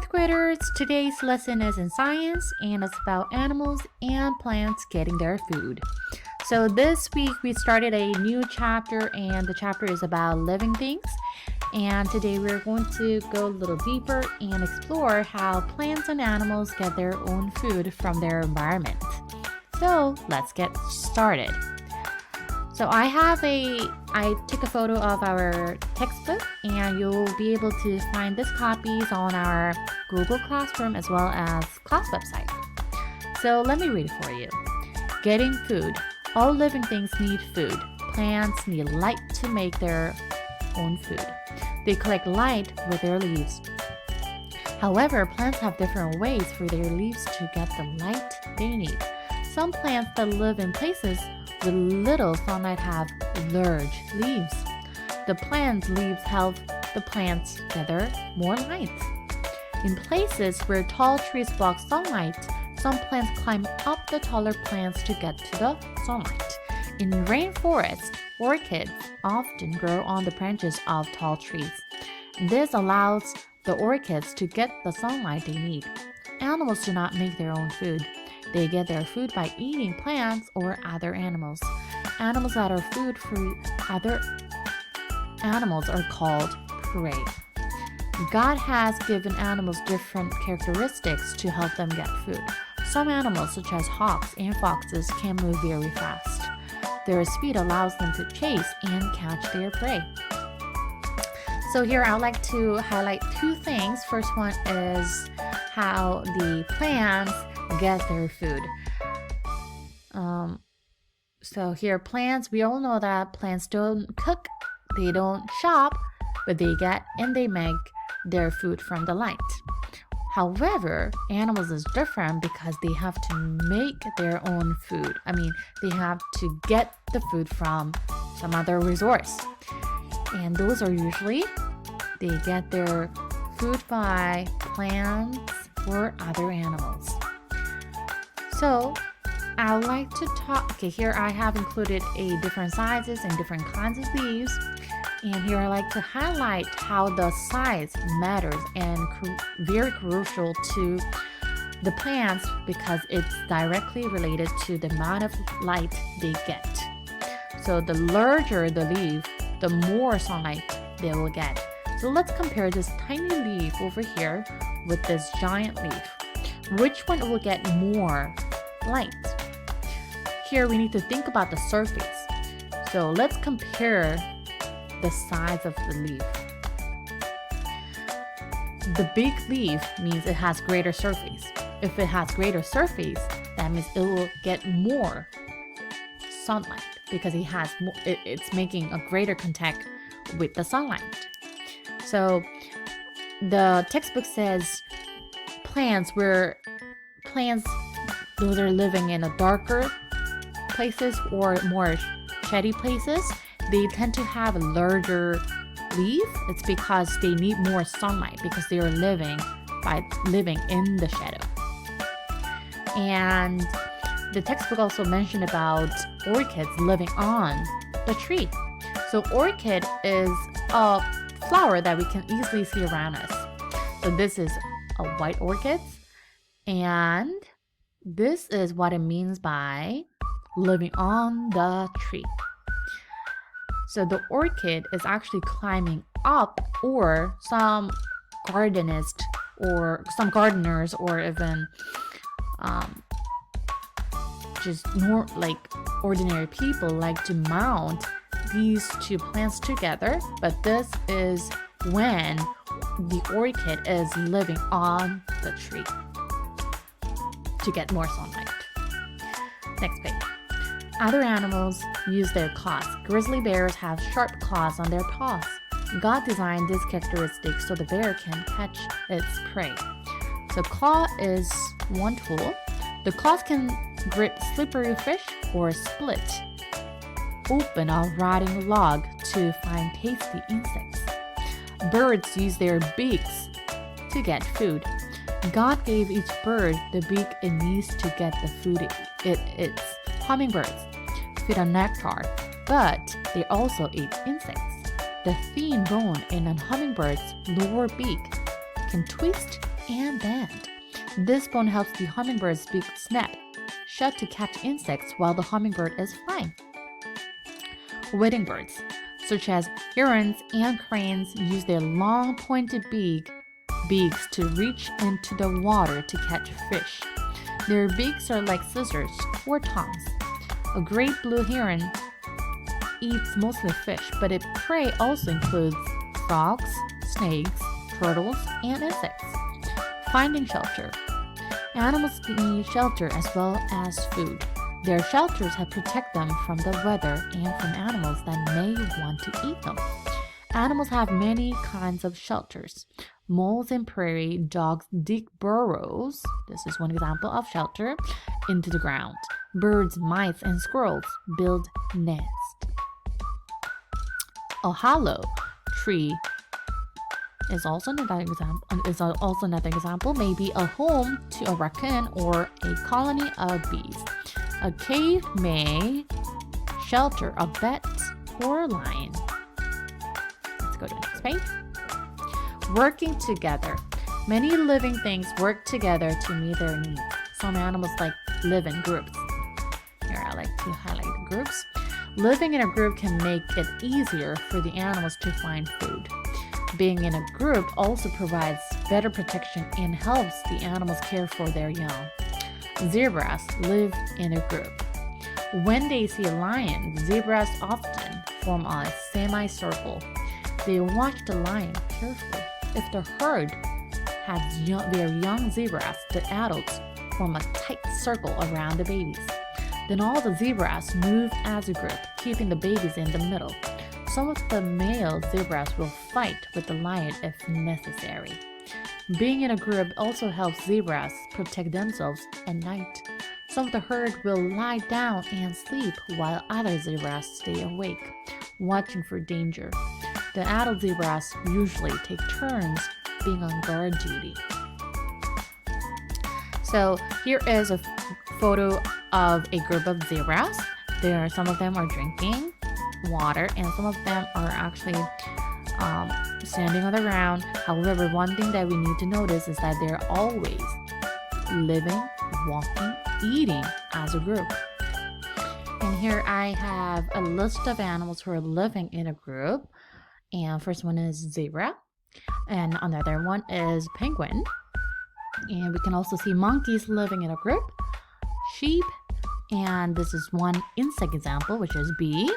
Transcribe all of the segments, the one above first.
Fourth graders, today's lesson is in science and it's about animals and plants getting their food. So this week we started a new chapter and the chapter is about living things. And today we're going to go a little deeper and explore how plants and animals get their own food from their environment. So let's get started. So I took a photo of our textbook and you'll be able to find these copies on our Google Classroom as well as class website. So let me read it for you. Getting food. All living things need food. Plants need light to make their own food. They collect light with their leaves. However, plants have different ways for their leaves to get the light they need. Some plants that live in places with little sunlight have large leaves. The plant's leaves help the plants gather more light. In places where tall trees block sunlight, some plants climb up the taller plants to get to the sunlight. In rainforests, orchids often grow on the branches of tall trees. This allows the orchids to get the sunlight they need. Animals do not make their own food. They get their food by eating plants or other animals. Animals that are food for other animals are called prey. God has given animals different characteristics to help them get food. Some animals, such as hawks and foxes, can move very fast. Their speed allows them to chase and catch their prey. So here I'd like to highlight two things. First one is how the plants get their food. So here plants, we all know that plants don't cook, they don't shop, but they get and they make their food from the light. However, animals is different because they have to make their own food. They have to get the food from some other resource. And those are usually, they get their food by plants or other animals. So I would like to talk, here I have included different sizes and different kinds of leaves. And here I like to highlight how the size matters and very crucial to the plants because it's directly related to the amount of light they get. So the larger the leaf, the more sunlight they will get. So let's compare this tiny leaf over here with this giant leaf. Which one will get more light? Here we need to think about the surface. So let's compare the size of the leaf. The big leaf means it has greater surface. If it has greater surface, that means it will get more sunlight because it's making a greater contact with the sunlight. So the textbook says those are living in a darker places or more shady places, they tend to have a larger leaf. It's because they need more sunlight because they are living in the shadow. And the textbook also mentioned about orchids living on the tree. So orchid is a flower that we can easily see around us. So this is a white orchid, and this is what it means by living on the tree. So the orchid is actually climbing up, or some gardeners or even just more like ordinary people like to mount these two plants together, but this is when the orchid is living on the tree to get more sunlight. Next page. Other animals use their claws. Grizzly bears have sharp claws on their paws. God designed this characteristic so the bear can catch its prey. So claw is one tool. The claws can grip slippery fish or split open a rotting log to find tasty insects. Birds use their beaks to get food. God gave each bird the beak it needs to get the food it eats. Hummingbirds feed on nectar, but they also eat insects. The thin bone in a hummingbird's lower beak can twist and bend. This bone helps the hummingbird's beak snap shut to catch insects while the hummingbird is flying. Wading birds, such as herons and cranes, use their long pointed beaks to reach into the water to catch fish. Their beaks are like scissors or tongs. A great blue heron eats mostly fish, but its prey also includes frogs, snakes, turtles, and insects. Finding shelter. Animals need shelter as well as food. Their shelters help protect them from the weather and from animals that may want to eat them. Animals have many kinds of shelters. Moles and prairie dogs dig burrows, this is one example of shelter, into the ground. Birds, mice, and squirrels build nests. A hollow tree is also another example, maybe a home to a raccoon or a colony of bees. A cave may shelter a bat or a lion. Let's go to the next page. Working together. Many living things work together to meet their needs. Some animals live in groups. Here I like to highlight the groups. Living in a group can make it easier for the animals to find food. Being in a group also provides better protection and helps the animals care for their young. Zebras live in a group. When they see a lion, zebras often form a semicircle. They watch the lion carefully. If the herd has their young zebras, the adults form a tight circle around the babies. Then all the zebras move as a group, keeping the babies in the middle. Some of the male zebras will fight with the lion if necessary. Being in a group also helps zebras protect themselves at night. Some of the herd will lie down and sleep while other zebras stay awake, watching for danger. The adult zebras usually take turns being on guard duty. So here is a photo of a group of zebras. Some of them are drinking water and some of them are actually standing on the ground. However, one thing that we need to notice is that they're always living, walking, eating as a group. And here I have a list of animals who are living in a group. And first one is zebra, and another one is penguin. And we can also see monkeys living in a group, sheep, and this is one insect example, which is bee,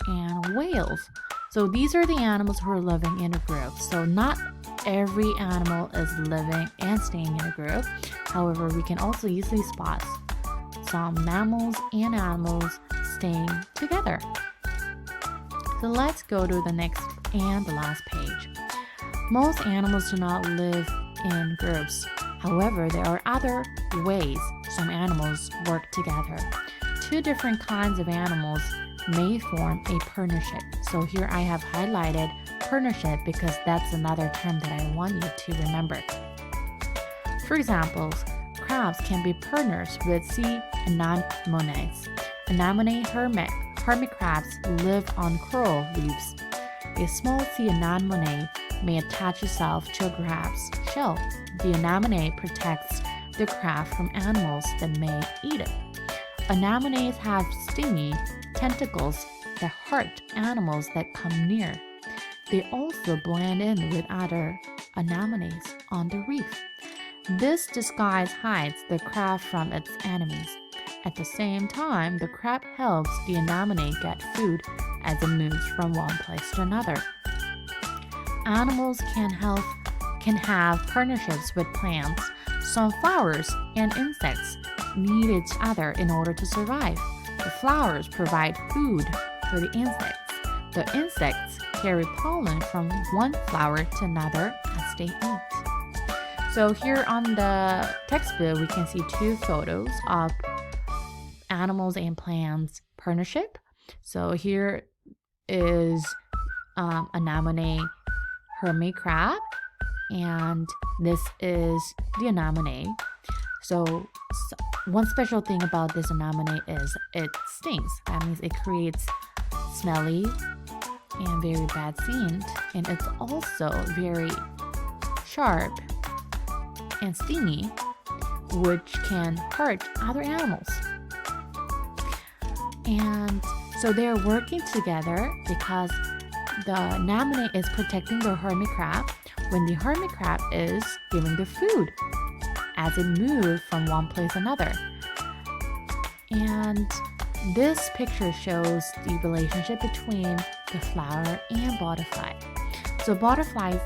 and whales. So these are the animals who are living in a group. So not every animal is living and staying in a group. However, we can also easily spot some mammals and animals staying together. So let's go to the next and the last page. Most animals do not live in groups. However, there are other ways some animals work together. Two different kinds of animals may form a partnership. So here I have highlighted partnership because that's another term that I want you to remember. For example, crabs can be partners with sea anemones. Anemone hermit crabs live on coral reefs. A small sea anemone may attach itself to a crab's shell. The anemone protects the crab from animals that may eat it. Anemones have stingy tentacles that hurt animals that come near. They also blend in with other anemones on the reef. This disguise hides the crab from its enemies. At the same time, the crab helps the anemone get food as it moves from one place to another. Animals can have partnerships with plants. Some flowers and insects need each other in order to survive. The flowers provide food for the insects. The insects carry pollen from one flower to another as they eat. So here on the textbook, we can see two photos of animals and plants partnership. So here is anemone hermit crab, and this is the anemone. So one special thing about this anemone is it stings. That means it creates smelly and very bad scent, and it's also very sharp and stingy, which can hurt other animals. And so they're working together because the anemone is protecting the hermit crab when the hermit crab is giving the food as it moves from one place to another. And this picture shows the relationship between the flower and butterfly. So butterflies,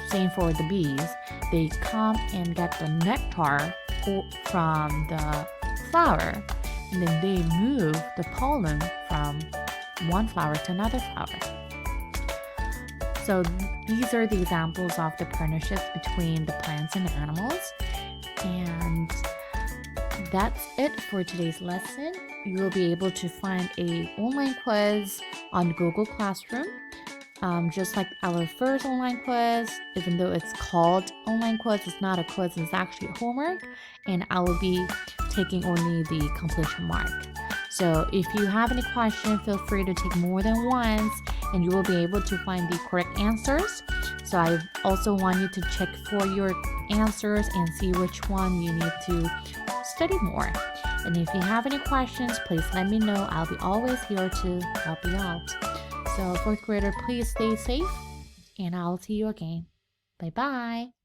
same for the bees, they come and get the nectar from the flower, and then they move the pollen from one flower to another flower. So these are the examples of the partnerships between the plants and animals. And that's it for today's lesson. You will be able to find an online quiz on Google Classroom. Just like our first online quiz, even though it's called online quiz, it's not a quiz, it's actually homework. And I will be taking only the completion mark. So if you have any questions, feel free to take more than once and you will be able to find the correct answers. So I also want you to check for your answers and see which one you need to study more. And if you have any questions, please let me know. I'll be always here to help you out. So fourth grader, please stay safe and I'll see you again. Bye bye.